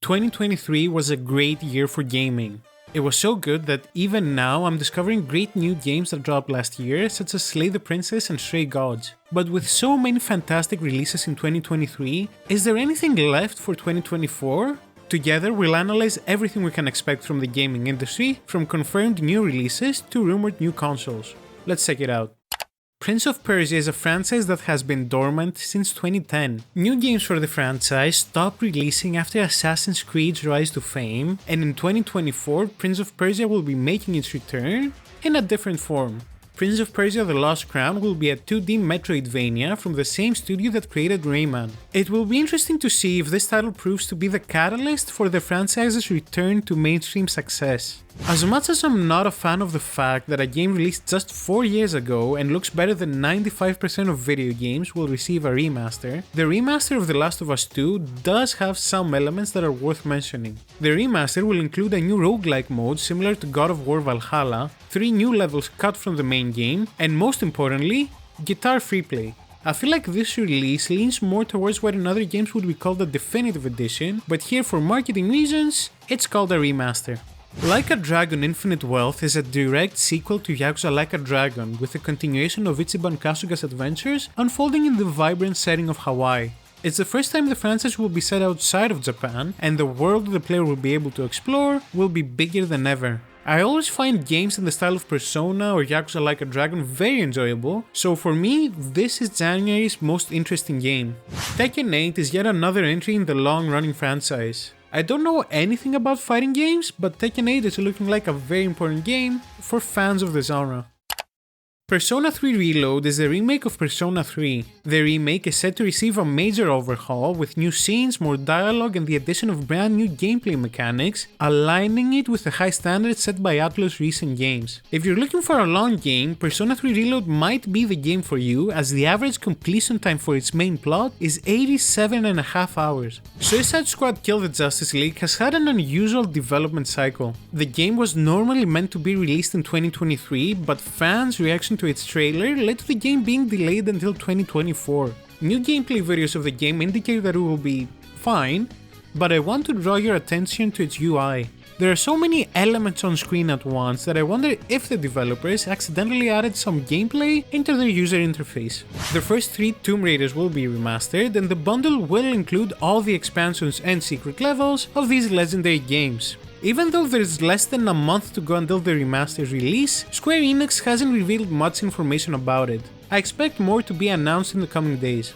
2023 was a great year for gaming. It was so good that even now I'm discovering great new games that dropped last year, such as Slay the Princess and Stray Gods. But with so many fantastic releases in 2023, is there anything left for 2024? Together, we'll analyze everything we can expect from the gaming industry, from confirmed new releases to rumored new consoles. Let's check it out. Prince of Persia is a franchise that has been dormant since 2010. New games for the franchise stopped releasing after Assassin's Creed's rise to fame, and in 2024 Prince of Persia will be making its return in a different form. Prince of Persia: The Lost Crown will be a 2D Metroidvania from the same studio that created Rayman. It will be interesting to see if this title proves to be the catalyst for the franchise's return to mainstream success. As much as I'm not a fan of the fact that a game released just 4 years ago and looks better than 95% of video games will receive a remaster, the remaster of The Last of Us 2 does have some elements that are worth mentioning. The remaster will include a new roguelike mode similar to God of War Valhalla, 3 new levels cut from the main game, and most importantly, guitar freeplay. I feel like this release leans more towards what in other games would be called a definitive edition, but here for marketing reasons, it's called a remaster. Like a Dragon Infinite Wealth is a direct sequel to Yakuza Like a Dragon, with a continuation of Ichiban Kasuga's adventures unfolding in the vibrant setting of Hawaii. It's the first time the franchise will be set outside of Japan, and the world the player will be able to explore will be bigger than ever. I always find games in the style of Persona or Yakuza Like a Dragon very enjoyable, so for me, this is January's most interesting game. Tekken 8 is yet another entry in the long-running franchise. I don't know anything about fighting games, but Tekken 8 is looking like a very important game for fans of the genre. Persona 3 Reload is a remake of Persona 3. The remake is set to receive a major overhaul with new scenes, more dialogue, and the addition of brand new gameplay mechanics, aligning it with the high standards set by Atlus' recent games. If you're looking for a long game, Persona 3 Reload might be the game for you, as the average completion time for its main plot is 87.5 hours. Suicide Squad Kill the Justice League has had an unusual development cycle. The game was normally meant to be released in 2023, but fans' reaction to its trailer led to the game being delayed until 2024. New gameplay videos of the game indicate that it will be fine, but I want to draw your attention to its UI. There are so many elements on screen at once that I wonder if the developers accidentally added some gameplay into their user interface. The first 3 Tomb Raiders will be remastered, and the bundle will include all the expansions and secret levels of these legendary games. Even though there's less than a month to go until the remaster's release, Square Enix hasn't revealed much information about it. I expect more to be announced in the coming days.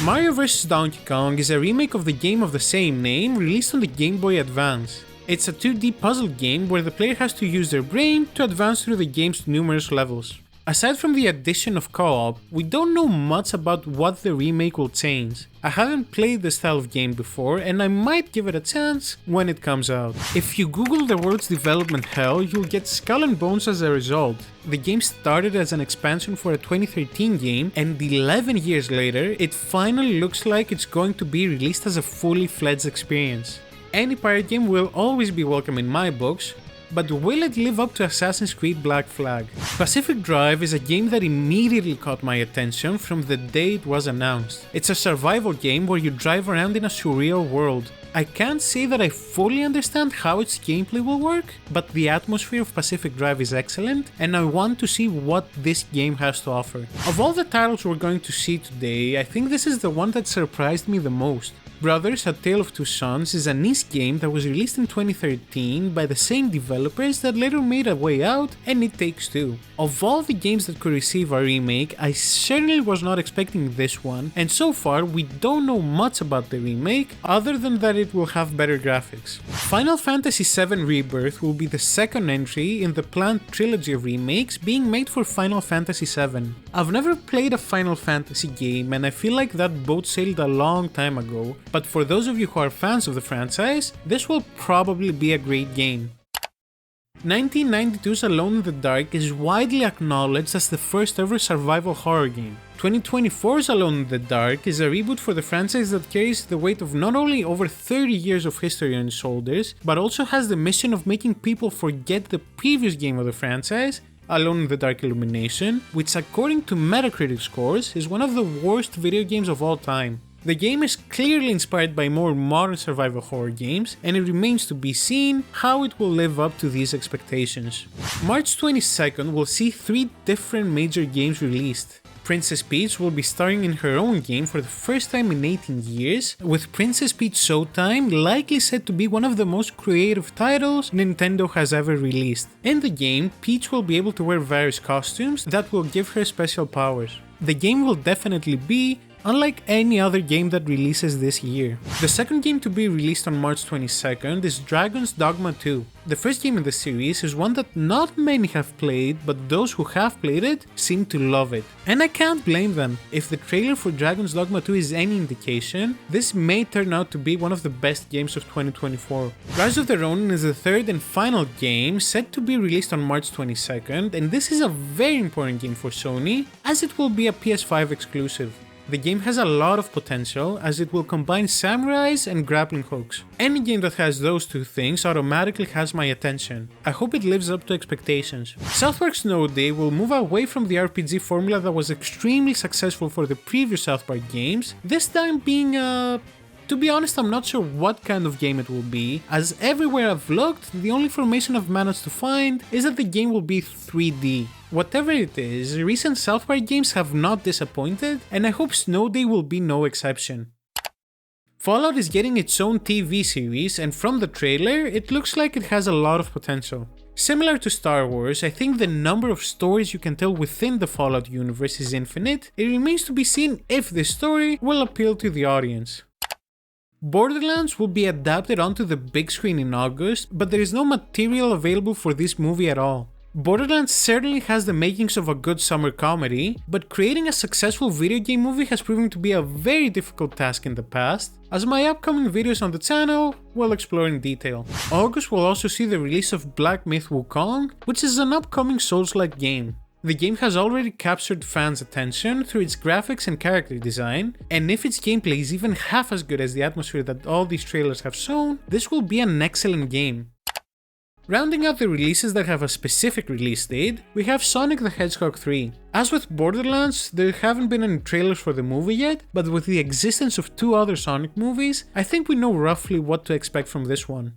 Mario vs Donkey Kong is a remake of the game of the same name released on the Game Boy Advance. It's a 2D puzzle game where the player has to use their brain to advance through the game's numerous levels. Aside from the addition of co-op, we don't know much about what the remake will change. I haven't played this style of game before, and I might give it a chance when it comes out. If you Google the world's development hell, you'll get Skull and Bones as a result. The game started as an expansion for a 2013 game, and 11 years later, it finally looks like it's going to be released as a fully fledged experience. Any pirate game will always be welcome in my books, but will it live up to Assassin's Creed Black Flag? Pacific Drive is a game that immediately caught my attention from the day it was announced. It's a survival game where you drive around in a surreal world. I can't say that I fully understand how its gameplay will work, but the atmosphere of Pacific Drive is excellent, and I want to see what this game has to offer. Of all the titles we're going to see today, I think this is the one that surprised me the most. Brothers: A Tale of Two Sons is a niche game that was released in 2013 by the same developers that later made A Way Out and It Takes Two. Of all the games that could receive a remake, I certainly was not expecting this one, and so far we don't know much about the remake other than that it will have better graphics. Final Fantasy VII Rebirth will be the second entry in the planned trilogy of remakes being made for Final Fantasy VII. I've never played a Final Fantasy game, and I feel like that boat sailed a long time ago, but for those of you who are fans of the franchise, this will probably be a great game. 1992's Alone in the Dark is widely acknowledged as the first ever survival horror game. 2024's Alone in the Dark is a reboot for the franchise that carries the weight of not only over 30 years of history on its shoulders, but also has the mission of making people forget the previous game of the franchise, Alone in the Dark Illumination, which according to Metacritic scores is one of the worst video games of all time. The game is clearly inspired by more modern survival horror games, and it remains to be seen how it will live up to these expectations. March 22nd will see 3 different major games released. Princess Peach will be starring in her own game for the first time in 18 years, with Princess Peach Showtime likely said to be one of the most creative titles Nintendo has ever released. In the game, Peach will be able to wear various costumes that will give her special powers. The game will definitely be unlike any other game that releases this year. The second game to be released on March 22nd is Dragon's Dogma 2. The first game in the series is one that not many have played, but those who have played it seem to love it. And I can't blame them. If the trailer for Dragon's Dogma 2 is any indication, this may turn out to be one of the best games of 2024. Rise of the Ronin is the third and final game set to be released on March 22nd, and this is a very important game for Sony, as it will be a PS5 exclusive. The game has a lot of potential as it will combine samurais and grappling hooks. Any game that has those two things automatically has my attention. I hope it lives up to expectations. South Park Snow Day will move away from the RPG formula that was extremely successful for the previous South Park games, this time being to be honest, I'm not sure what kind of game it will be, as everywhere I've looked, the only information I've managed to find is that the game will be 3D. Whatever it is, recent South Park games have not disappointed, and I hope Snow Day will be no exception. Fallout is getting its own TV series, and from the trailer, it looks like it has a lot of potential. Similar to Star Wars, I think the number of stories you can tell within the Fallout universe is infinite. It remains to be seen if this story will appeal to the audience. Borderlands will be adapted onto the big screen in August, but there is no material available for this movie at all. Borderlands certainly has the makings of a good summer comedy, but creating a successful video game movie has proven to be a very difficult task in the past, as my upcoming videos on the channel will explore in detail. August will also see the release of Black Myth: Wukong, which is an upcoming Souls-like game. The game has already captured fans' attention through its graphics and character design, and if its gameplay is even half as good as the atmosphere that all these trailers have shown, this will be an excellent game. Rounding out the releases that have a specific release date, we have Sonic the Hedgehog 3. As with Borderlands, there haven't been any trailers for the movie yet, but with the existence of 2 other Sonic movies, I think we know roughly what to expect from this one.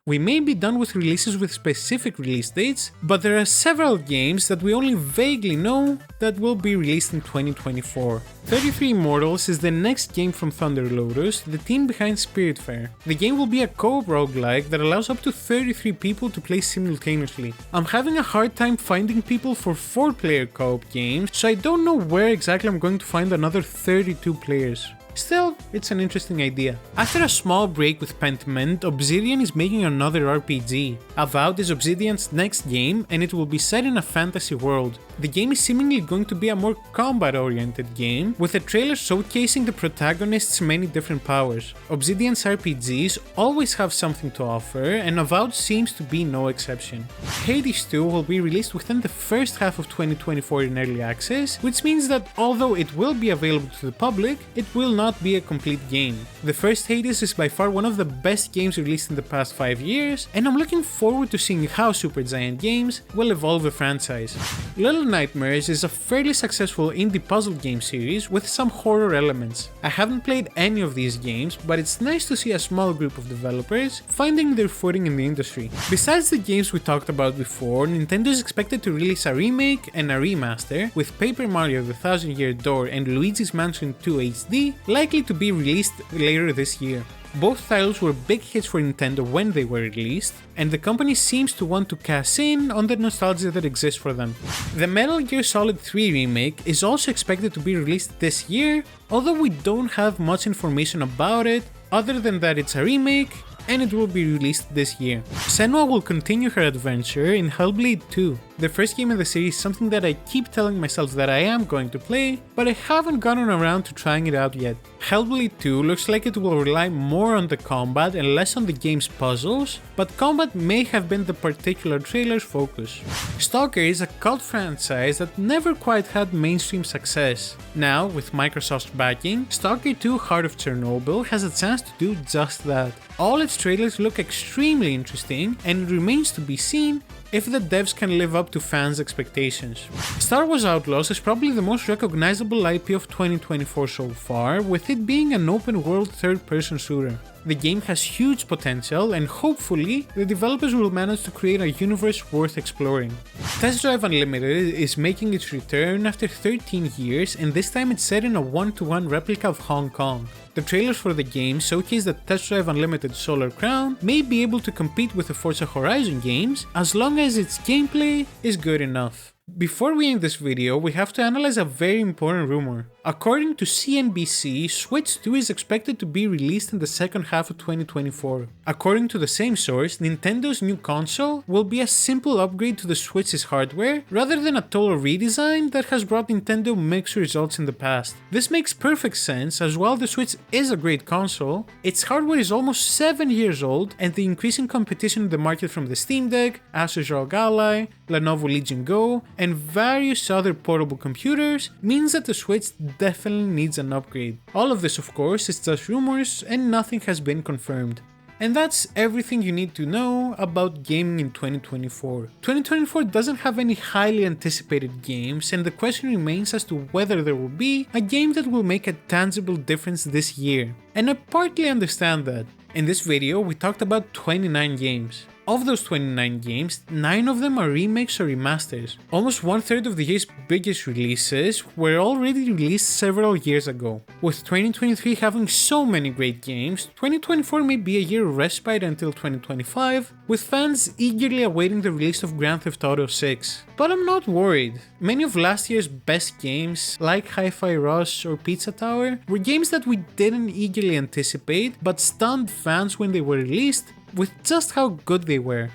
We may be done with releases with specific release dates, but there are several games that we only vaguely know that will be released in 2024. 33 Immortals is the next game from Thunder Lotus, the team behind Spiritfarer. The game will be a co-op roguelike that allows up to 33 people to play simultaneously. I'm having a hard time finding people for 4-player co-op games, so I don't know where exactly I'm going to find another 32 players. Still, it's an interesting idea. After a small break with Pentiment, Obsidian is making another RPG. Avowed is Obsidian's next game, and it will be set in a fantasy world. The game is seemingly going to be a more combat-oriented game, with a trailer showcasing the protagonist's many different powers. Obsidian's RPGs always have something to offer, and Avowed seems to be no exception. Hades 2 will be released within the first half of 2024 in early access, which means that although it will be available to the public, it will not be a complete game. The first Hades is by far one of the best games released in the past 5 years, and I'm looking forward to seeing how Supergiant Games will evolve the franchise. Little Nightmares is a fairly successful indie puzzle game series with some horror elements. I haven't played any of these games, but it's nice to see a small group of developers finding their footing in the industry. Besides the games we talked about before, Nintendo is expected to release a remake and a remaster, with Paper Mario: The Thousand Year Door and Luigi's Mansion 2 HD likely to be released later this year. Both titles were big hits for Nintendo when they were released, and the company seems to want to cash in on the nostalgia that exists for them. The Metal Gear Solid 3 remake is also expected to be released this year, although we don't have much information about it, other than that it's a remake, and it will be released this year. Senua will continue her adventure in Hellblade 2. The first game in the series is something that I keep telling myself that I am going to play, but I haven't gotten around to trying it out yet. Hellblade 2 looks like it will rely more on the combat and less on the game's puzzles, but combat may have been the particular trailer's focus. Stalker is a cult franchise that never quite had mainstream success. Now, with Microsoft's backing, Stalker 2 Heart of Chernobyl has a chance to do just that. All its trailers look extremely interesting, and it remains to be seen if the devs can live up to fans' expectations. Star Wars Outlaws is probably the most recognizable IP of 2024 so far, with it being an open-world third-person shooter. The game has huge potential, and hopefully, the developers will manage to create a universe worth exploring. Test Drive Unlimited is making its return after 13 years, and this time it's set in a one-to-one replica of Hong Kong. The trailers for the game showcase that Test Drive Unlimited Solar Crown may be able to compete with the Forza Horizon games as long as its gameplay is good enough. Before we end this video, we have to analyze a very important rumor. According to CNBC, Switch 2 is expected to be released in the second half of 2024. According to the same source, Nintendo's new console will be a simple upgrade to the Switch's hardware rather than a total redesign that has brought Nintendo mixed results in the past. This makes perfect sense, as while the Switch is a great console, its hardware is almost 7 years old, and the increasing competition in the market from the Steam Deck, Asus ROG Ally, Lenovo Legion Go, and various other portable computers means that the Switch definitely needs an upgrade. All of this, of course, is just rumors and nothing has been confirmed. And that's everything you need to know about gaming in 2024. 2024 doesn't have any highly anticipated games, and the question remains as to whether there will be a game that will make a tangible difference this year. And I partly understand that. In this video, we talked about 29 games. Of those 29 games, 9 of them are remakes or remasters. Almost 1/3 of the year's biggest releases were already released several years ago. With 2023 having so many great games, 2024 may be a year of respite until 2025, with fans eagerly awaiting the release of Grand Theft Auto 6. But I'm not worried. Many of last year's best games, like Hi-Fi Rush or Pizza Tower, were games that we didn't eagerly anticipate but stunned fans when they were released with just how good they were.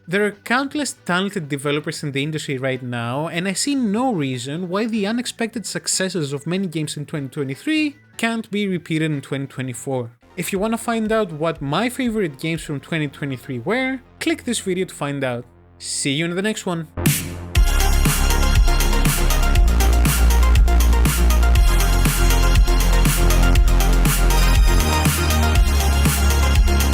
There are countless talented developers in the industry right now, and I see no reason why the unexpected successes of many games in 2023 can't be repeated in 2024. If you want to find out what my favorite games from 2023 were, click this video to find out. See you in the next one.